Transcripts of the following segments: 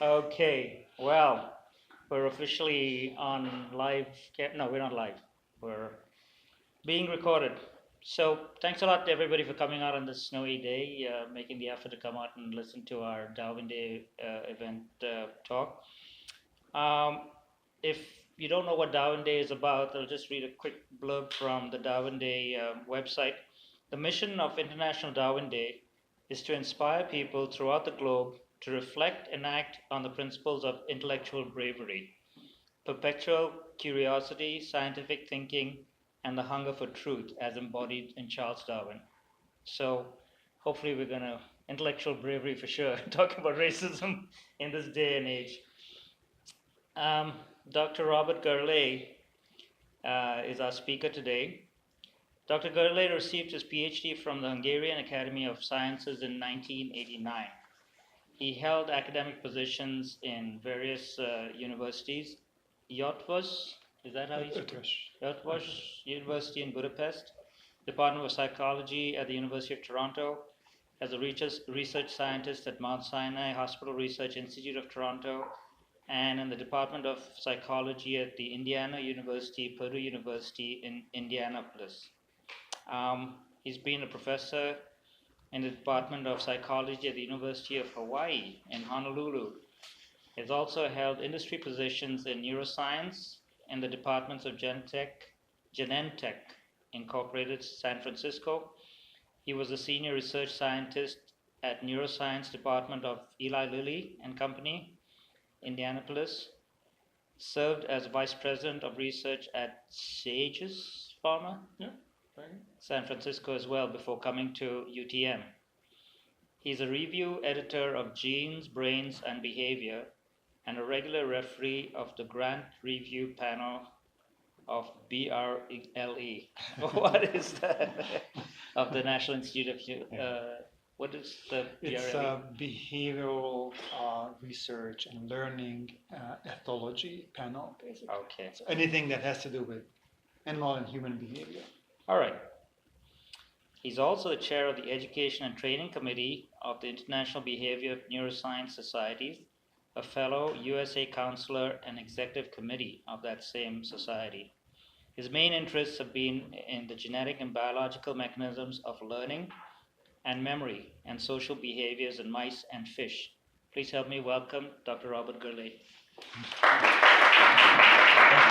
Okay, well, we're officially on live. No, we're not live. We're being recorded. So, thanks a lot to everybody for coming out on this snowy day, making the effort to come out and listen to our Darwin Day event talk. Um, if you don't know what Darwin Day is about, I'll just read a quick blurb from the Darwin Day website. The mission of International Darwin Day is to inspire people throughout the globe to reflect and act on the principles of intellectual bravery, perpetual curiosity, scientific thinking, and the hunger for truth as embodied in Charles Darwin. So, hopefully, we're going to intellectual bravery for sure, talk about racism in this day and age. Um, Dr. Robert Gurley is our speaker today. Dr. Gurley received his PhD from the Hungarian Academy of Sciences in 1989. He held academic positions in various universities. Eötvös, is that how you say it? Eötvös University in Budapest, Department of Psychology at the University of Toronto, as a research scientist at Mount Sinai Hospital Research Institute of Toronto, and in the Department of Psychology at the Indiana University, Purdue University in Indianapolis. He's been a professor in the Department of Psychology at the University of Hawaii in Honolulu. He's also held industry positions in neuroscience in the departments of Genentech Incorporated, San Francisco. He was a senior research scientist at Neuroscience Department of Eli Lilly and Company, Indianapolis, served as vice president of research at Sages Pharma, San Francisco as well, before coming to UTM. He's a review editor of Genes, Brains, and Behavior, and a regular referee of the Grant Review Panel of BRLE. What is that? Of the National Institute of what is the BRLE? It's a behavioral research and learning ethology panel, basically. Okay. So anything that has to do with animal and human behavior. All right. He's also the chair of the Education and Training Committee of the International Behavior Neuroscience Societies, a fellow USA counselor and executive committee of that same society. His main interests have been in the genetic and biological mechanisms of learning and memory and social behaviors in mice and fish. Please help me welcome Dr. Robert Gurley. Thank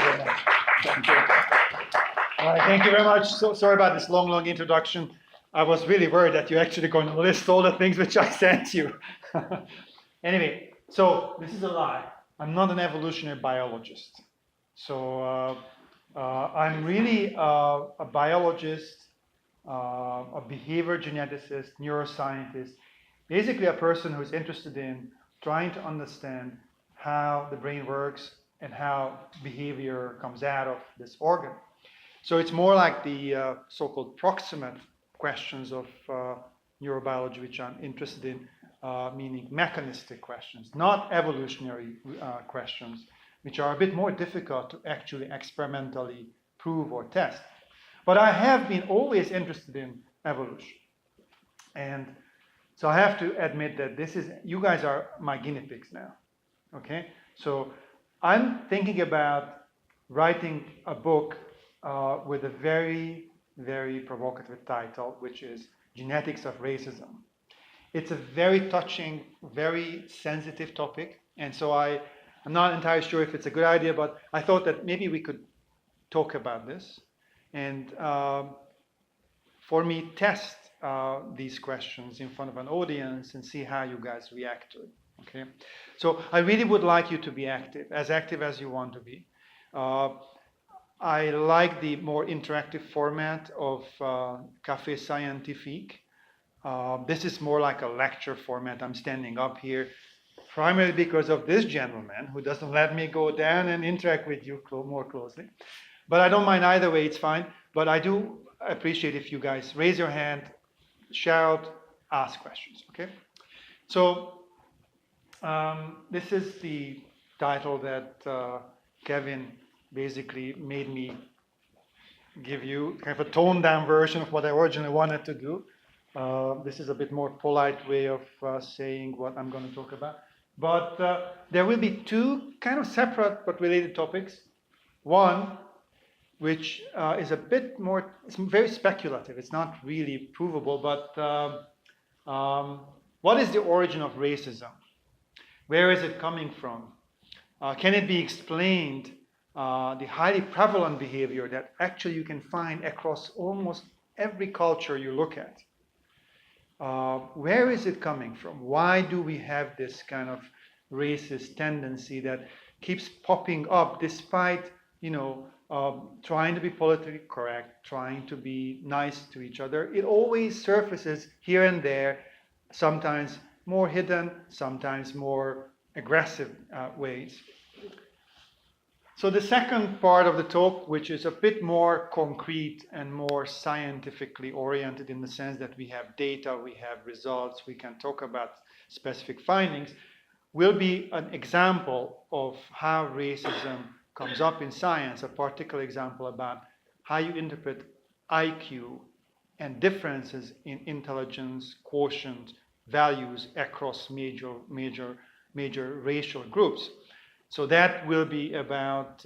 you very much. Thank you. All right, thank you very much. So sorry about this long introduction. I was really worried that you're actually going to list all the things which I sent you. Anyway, so this is a lie. I'm not an evolutionary biologist. So I'm really a biologist, a behavior geneticist, neuroscientist, basically a person who's interested in trying to understand how the brain works and how behavior comes out of this organ. So it's more like the so-called proximate questions of neurobiology, which I'm interested in, meaning mechanistic questions, not evolutionary questions, which are a bit more difficult to actually experimentally prove or test. But I have been always interested in evolution. And so I have to admit that you guys are my guinea pigs now. Okay? So I'm thinking about writing a book with a very, very provocative title, which is Genetics of Racism. It's a very touching, very sensitive topic. And so I'm not entirely sure if it's a good idea, but I thought that maybe we could talk about this and for me test these questions in front of an audience and see how you guys react to it. Okay, so I really would like you to be active as you want to be. I like the more interactive format of Café Scientifique. This is more like a lecture format. I'm standing up here primarily because of this gentleman who doesn't let me go down and interact with you more closely. But I don't mind either way, it's fine. But I do appreciate if you guys raise your hand, shout, ask questions, okay? So this is the title that Kevin basically made me give you, kind of a toned down version of what I originally wanted to do. This is a bit more polite way of saying what I'm going to talk about. But there will be two kind of separate but related topics. One, which is a bit more, it's very speculative, it's not really provable, but what is the origin of racism? Where is it coming from? Can it be explained, the highly prevalent behavior that actually you can find across almost every culture you look at? Where is it coming from? Why do we have this kind of racist tendency that keeps popping up despite, trying to be politically correct, trying to be nice to each other? It always surfaces here and there, sometimes more hidden, sometimes more aggressive ways. So the second part of the talk, which is a bit more concrete and more scientifically oriented in the sense that we have data, we have results, we can talk about specific findings, will be an example of how racism comes up in science, a particular example about how you interpret IQ and differences in intelligence, quotient, values across major racial groups. So that will be about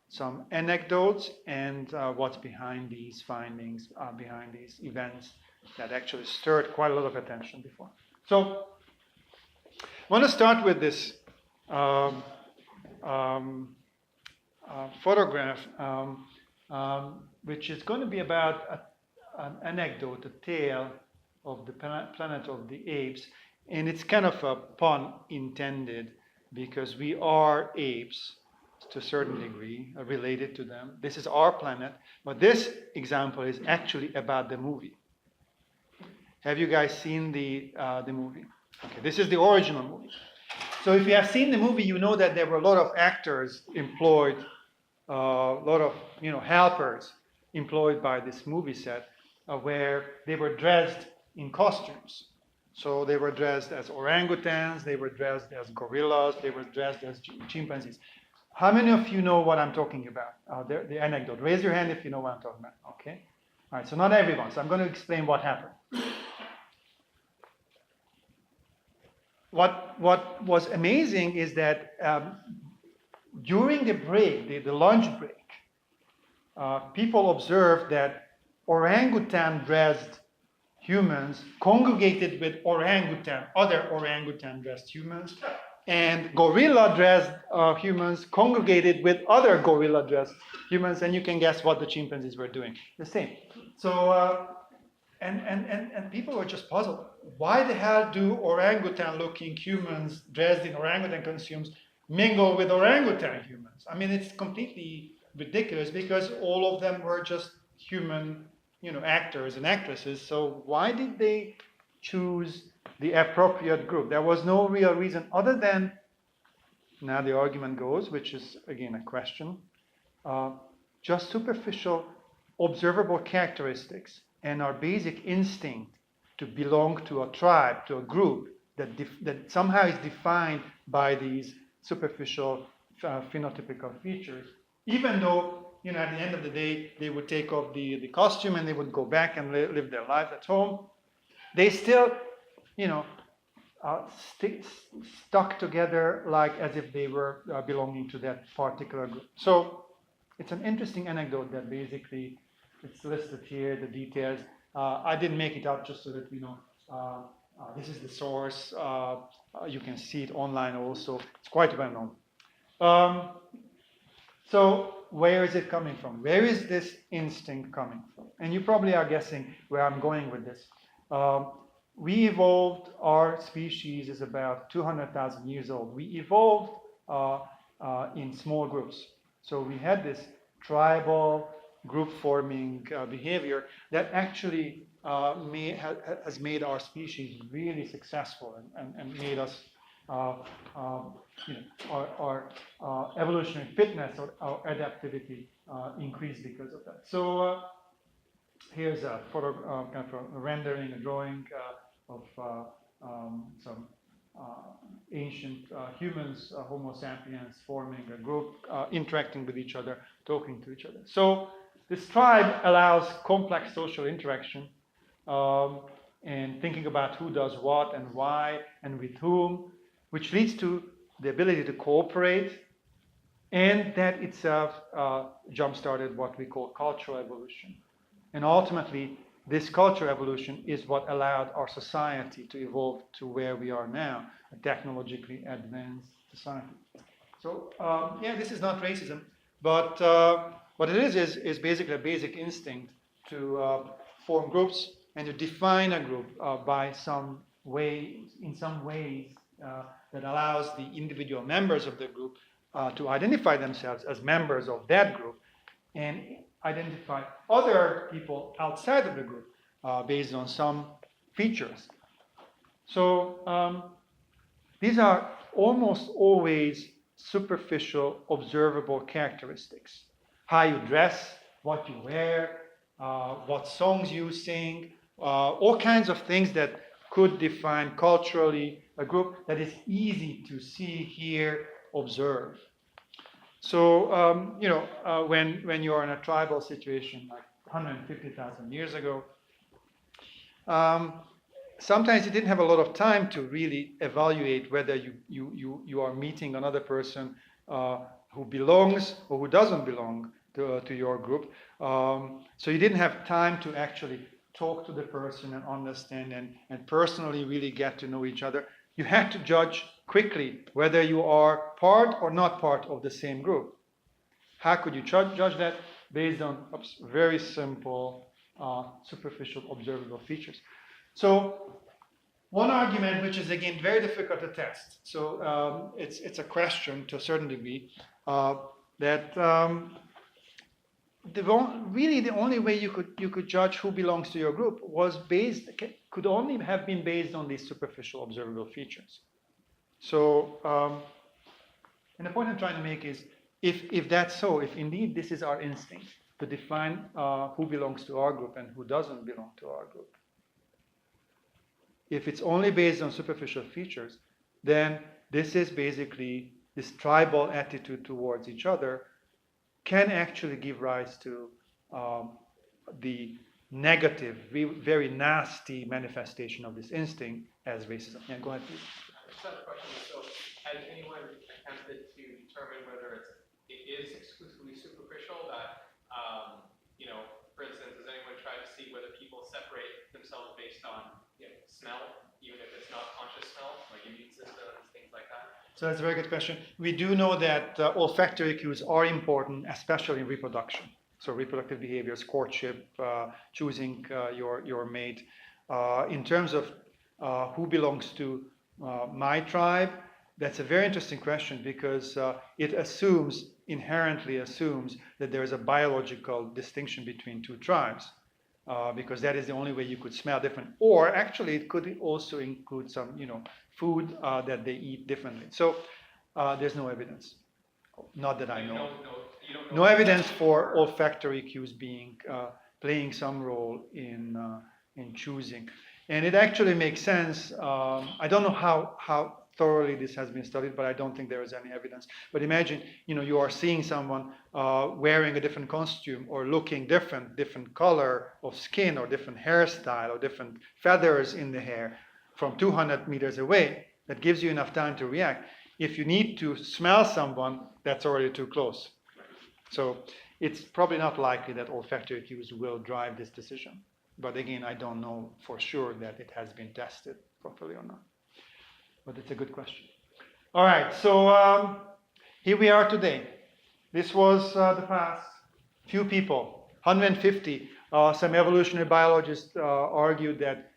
some anecdotes and what's behind these findings, behind these events that actually stirred quite a lot of attention before. So I want to start with this photograph, which is going to be about an anecdote, a tale of the Planet of the Apes. And it's kind of a pun intended, because we are apes to a certain degree, related to them. This is our planet, but this example is actually about the movie. Have you guys seen the movie? Okay, this is the original movie. So if you have seen the movie, you know that there were a lot of actors employed, a lot of helpers employed by this movie set, where they were dressed in costumes. So they were dressed as orangutans, they were dressed as gorillas, they were dressed as chimpanzees. How many of you know what I'm talking about? The anecdote. Raise your hand if you know what I'm talking about. Okay. All right. So not everyone. So I'm going to explain what happened. What was amazing is that during the break, the lunch break, people observed that orangutan dressed humans congregated with other orangutan dressed humans, and gorilla dressed humans congregated with other gorilla dressed humans, and you can guess what the chimpanzees were doing. The same. So, and people were just puzzled. Why the hell do orangutan looking humans dressed in orangutan costumes mingle with orangutan humans? I mean, it's completely ridiculous, because all of them were just human actors and actresses. So why did they choose the appropriate group? There was no real reason other than, now the argument goes, which is again a question, just superficial observable characteristics and our basic instinct to belong to a tribe, to a group that somehow is defined by these superficial phenotypical features, even though at the end of the day, they would take off the costume and they would go back and live their lives at home. They still, stuck together like as if they were belonging to that particular group. So it's an interesting anecdote that basically it's listed here, the details. I didn't make it up just so that this is the source. You can see it online also. It's quite well known. So where is it coming from? Where is this instinct coming from? And you probably are guessing where I'm going with this. We evolved, our species is about 200,000 years old. We evolved in small groups. So we had this tribal group forming behavior that actually has made our species really successful and made us our evolutionary fitness or our adaptivity increased because of that. So here's a photo, kind of a rendering, a drawing of some ancient humans, Homo sapiens, forming a group, interacting with each other, talking to each other. So this tribe allows complex social interaction and thinking about who does what and why and with whom. which leads to the ability to cooperate, and that itself jump-started what we call cultural evolution. And ultimately, this cultural evolution is what allowed our society to evolve to where we are now, a technologically advanced society. So, yeah, this is not racism, but what it is basically a basic instinct to form groups and to define a group by some way, in some ways that allows the individual members of the group to identify themselves as members of that group and identify other people outside of the group based on some features. So these are almost always superficial, observable characteristics. How you dress, what you wear, what songs you sing, all kinds of things that could define culturally a group that is easy to see, hear, observe. So, when you are in a tribal situation like 150,000 years ago, sometimes you didn't have a lot of time to really evaluate whether you are meeting another person who belongs or who doesn't belong to your group. So you didn't have time to actually talk to the person and understand and personally really get to know each other. You had to judge quickly whether you are part or not part of the same group. How could you judge that? Based on very simple, superficial, observable features. So one argument, which is again very difficult to test, so it's a question to a certain degree, that really the only way you could judge who belongs to your group could only have been based on these superficial observable features. So, and the point I'm trying to make is, if that's so, if indeed this is our instinct to define who belongs to our group and who doesn't belong to our group, if it's only based on superficial features, then this is basically this tribal attitude towards each other can actually give rise to the negative, very nasty manifestation of this instinct as racism. Yeah, go ahead, please. I just have a question. So, has anyone attempted to determine whether it is exclusively superficial? That, for instance, has anyone tried to see whether people separate themselves based on smell, even if it's not conscious smell, like immune systems, things like that? So that's a very good question. We do know that olfactory cues are important, especially in reproduction. So reproductive behaviors, courtship, choosing your mate. In terms of who belongs to my tribe, that's a very interesting question because it inherently assumes that there is a biological distinction between two tribes. Because that is the only way you could smell different. Or actually, it could also include some, food that they eat differently. So there's no evidence, not that I know. No evidence for olfactory cues playing some role in choosing, and it actually makes sense. I don't know how thoroughly this has been studied, but I don't think there is any evidence. But imagine, you are seeing someone wearing a different costume or looking different color of skin or different hairstyle or different feathers in the hair from 200 meters away. That gives you enough time to react. If you need to smell someone, that's already too close. So it's probably not likely that olfactory cues will drive this decision. But again, I don't know for sure that it has been tested properly or not. But it's a good question. All right, so here we are today. This was the past. Few people, 150. Some evolutionary biologists argued that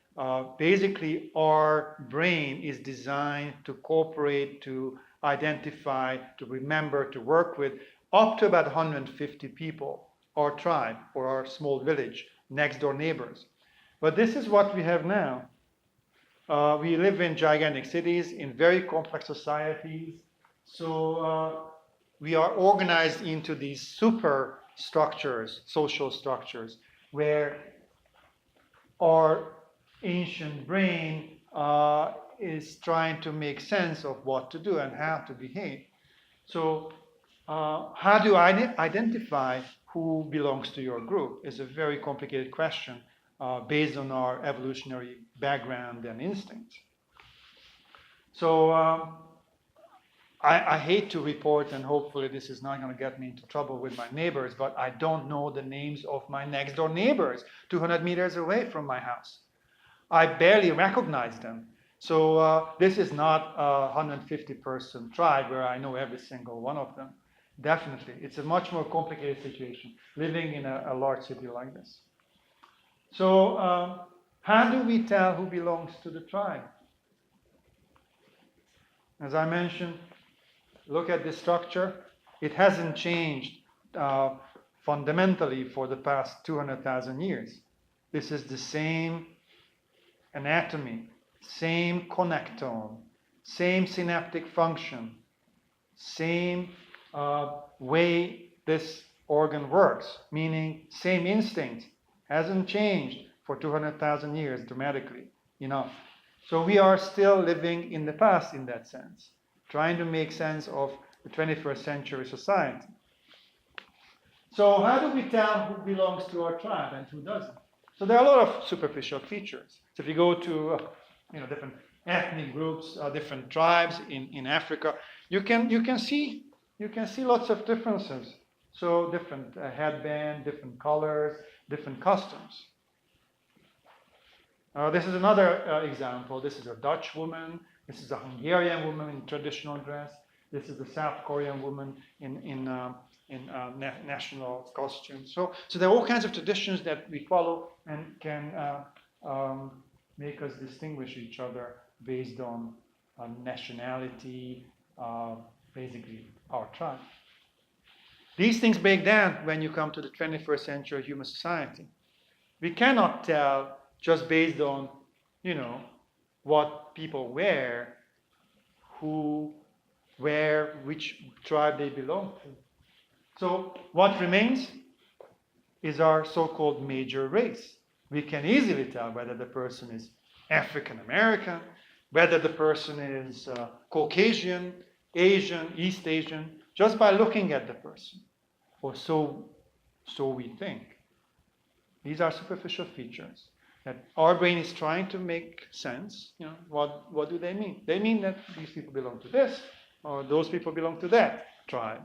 basically our brain is designed to cooperate, to identify, to remember, to work with up to about 150 people, our tribe or our small village, next door neighbors. But this is what we have now. We live in gigantic cities, in very complex societies. So we are organized into these super structures, social structures, where our ancient brain is trying to make sense of what to do and how to behave. So how do I identify who belongs to your group is a very complicated question. Based on our evolutionary background and instincts. So I hate to report, and hopefully this is not going to get me into trouble with my neighbors, but I don't know the names of my next door neighbors 200 meters away from my house. I barely recognize them. So this is not a 150-person tribe where I know every single one of them. Definitely. It's a much more complicated situation living in a large city like this. So how do we tell who belongs to the tribe? As I mentioned, look at this structure. It hasn't changed fundamentally for the past 200,000 years. This is the same anatomy, same connectome, same synaptic function, same way this organ works, meaning same instinct, hasn't changed for 200,000 years dramatically enough. So we are still living in the past in that sense, trying to make sense of the 21st century society. So how do we tell who belongs to our tribe and who doesn't? So there are a lot of superficial features. So if you go to different ethnic groups, different tribes in Africa, you can see lots of differences. So different headband, different colors, different customs. This is another example. This is a Dutch woman. This is a Hungarian woman in traditional dress. This is a South Korean woman in national costume. So there are all kinds of traditions that we follow and can make us distinguish each other based on nationality, basically our tribe. These things break down when you come to the 21st century human society. We cannot tell just based on, what people wear, which tribe they belong to. So what remains is our so-called major race. We can easily tell whether the person is African American, whether the person is Caucasian, Asian, East Asian, just by looking at the person. Or so we think. These are superficial features that our brain is trying to make sense. What do they mean? They mean that these people belong to this, or those people belong to that tribe.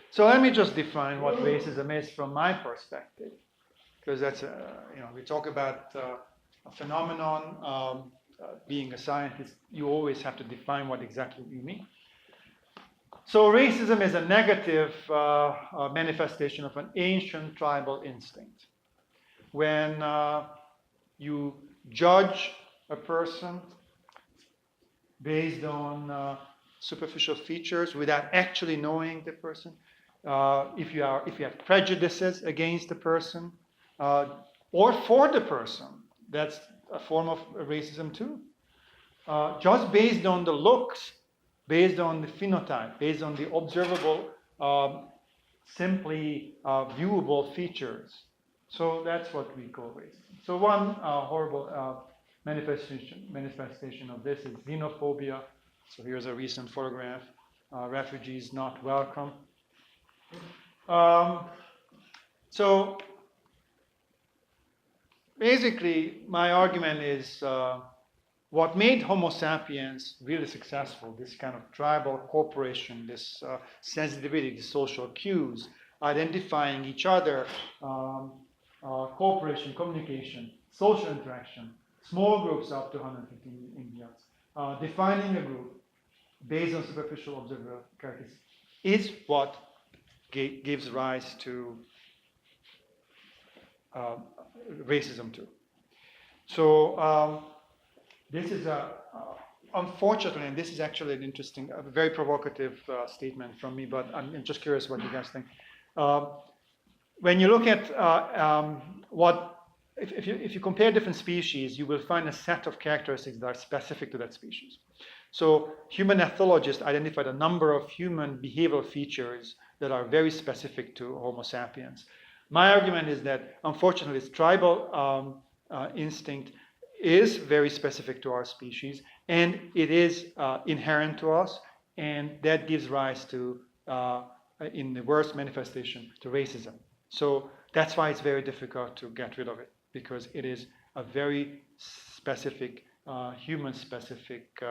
So let me just define what racism is from my perspective, because that's we talk about a phenomenon. Being a scientist, you always have to define what exactly you mean. So racism is a negative manifestation of an ancient tribal instinct. When you judge a person based on superficial features without actually knowing the person, if you have prejudices against the person or for the person, that's a form of racism too. Just based on the looks, based on the phenotype, based on the observable, simply viewable features. So that's what we call racism. So one horrible manifestation of this is xenophobia. So here's a recent photograph. Refugees not welcome. So basically, my argument is what made Homo sapiens really successful, this kind of tribal cooperation, this sensitivity to social cues, identifying each other, cooperation, communication, social interaction, small groups up to 150 Indians, defining a group based on superficial observable characteristics, is what gives rise to racism too. So this is unfortunately, and this is actually an interesting, a very provocative statement from me, but I'm just curious what you guys think. When you look at if you compare different species, you will find a set of characteristics that are specific to that species. So human ethologists identified a number of human behavioral features that are very specific to Homo sapiens. My argument is that, unfortunately, this tribal instinct is very specific to our species, and it is inherent to us, and that gives rise to, in the worst manifestation, to racism. So that's why it's very difficult to get rid of it, because it is a very specific human-specific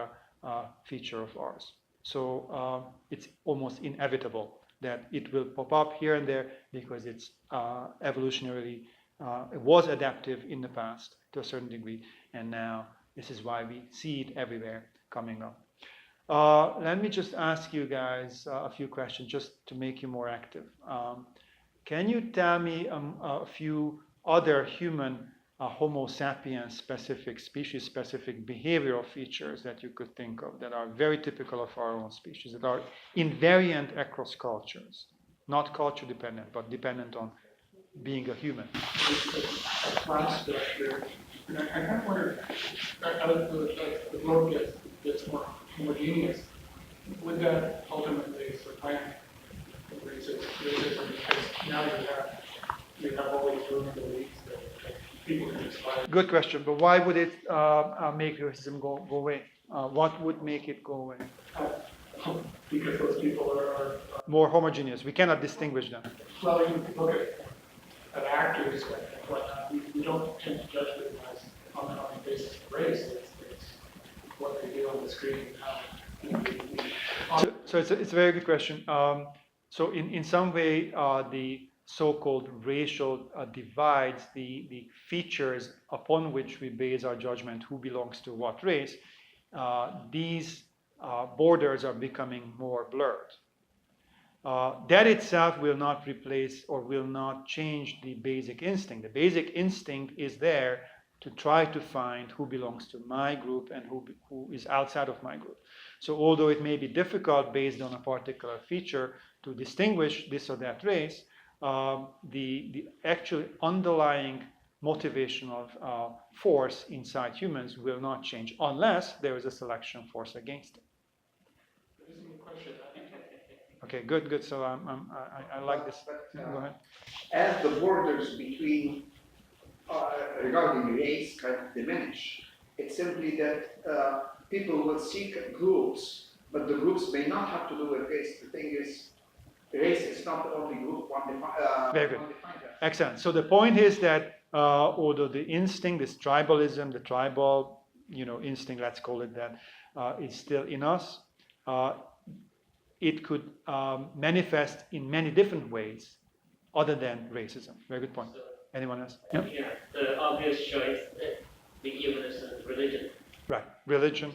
feature of ours. So it's almost inevitable that it will pop up here and there because it's evolutionarily, it was adaptive in the past to a certain degree, and now this is why we see it everywhere coming up. Let me just ask you guys a few questions just to make you more active. Can you tell me a few other human Homo sapiens specific, species specific behavioral features that you could think of that are very typical of our own species, that are invariant across cultures, not culture dependent, but dependent on being a human? Class structure. And I kind of wonder, as the globe gets more homogeneous, would that ultimately supplant racism? Because now you have all these ruling beliefs that people can aspire. Good question, but why would it make racism go away? What would make it go away? Because those people are More homogeneous. We cannot distinguish them. well, you look at actors and whatnot, we don't tend to judge them as on the basis of race. It's what they do on the screen and how So it's a very good question. So in some way, the so-called racial divides, the features upon which we base our judgment, who belongs to what race, these borders are becoming more blurred. That itself will not replace or will not change the basic instinct. The basic instinct is there to try to find who belongs to my group and who is outside of my group. So although it may be difficult based on a particular feature to distinguish this or that race, the actual underlying motivational force inside humans will not change unless there is a selection force against it. Okay, good. So I like this. Go ahead. As the borders between regarding race kind of diminish, it's simply that people will seek groups, but the groups may not have to do with race. The thing is, race is not the only group one Very good. Excellent. So the point is that although the instinct, this tribalism, the tribal, instinct, let's call it that, is still in us. It could manifest in many different ways other than racism. Very good point. Anyone else? Yeah, the obvious choice, the humanists and religion. Right. Religion,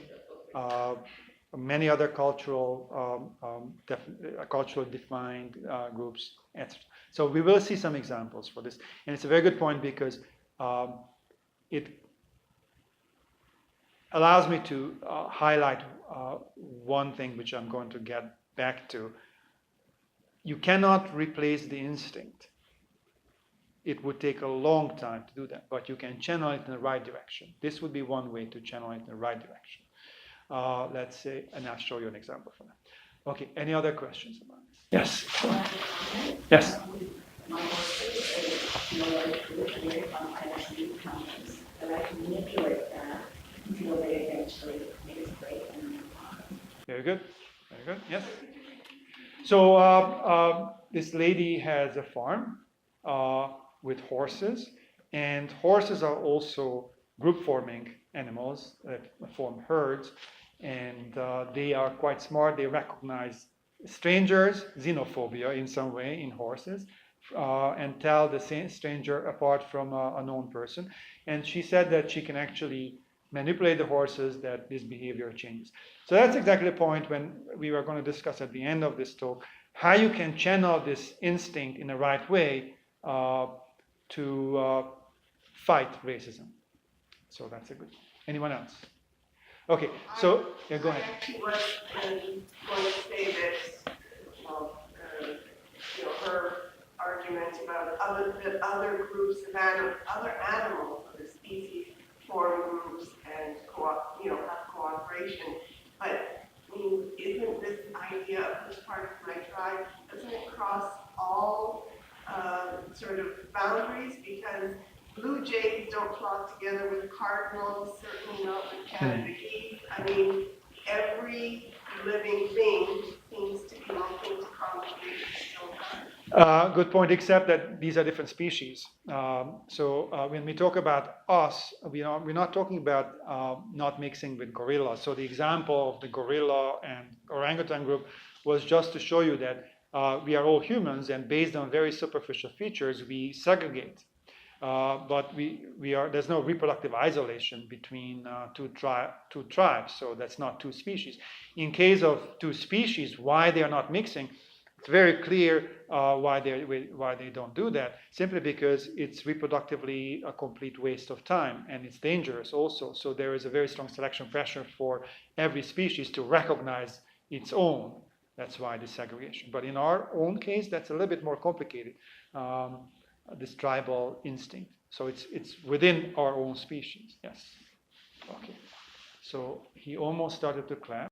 many other cultural defined groups, etc. So we will see some examples for this. And it's a very good point because it allows me to highlight one thing which I'm going to get back to. You cannot replace the instinct. It would take a long time to do that, but you can channel it in the right direction. This would be one way to channel it in the right direction. Let's say, and I'll show you an example for that. Okay, any other questions about this? Yes. Yes. Very good. Very good. Yes. So this lady has a farm with horses, and horses are also group-forming animals that form herds, and they are quite smart. They recognize strangers, xenophobia in some way in horses, and tell the stranger apart from a known person. And she said that she can actually manipulate the horses, that this behavior changes. So that's exactly the point when we were going to discuss at the end of this talk, how you can channel this instinct in the right way to fight racism. So that's a good. Anyone else? Okay, so yeah, go ahead. I actually was going to say that, well, her argument about other groups of other animals, other species, form groups and have cooperation. But I mean, isn't this idea of this part of my tribe, doesn't it cross all sort of boundaries? Because blue jays don't flock together with cardinals, certainly not with Canada geese. I mean, every living thing seems to be looking to congregate. Good point, except that these are different species. When we talk about us, we're not talking about not mixing with gorillas. So the example of the gorilla and orangutan group was just to show you that we are all humans, and based on very superficial features, we segregate. But there's no reproductive isolation between two tribes, so that's not two species. In case of two species, why they are not mixing, it's very clear why they don't do that, simply because it's reproductively a complete waste of time, and it's dangerous also. So there is a very strong selection pressure for every species to recognize its own. That's why the segregation. But in our own case, that's a little bit more complicated, this tribal instinct. So it's within our own species, yes. Okay. So he almost started to clap.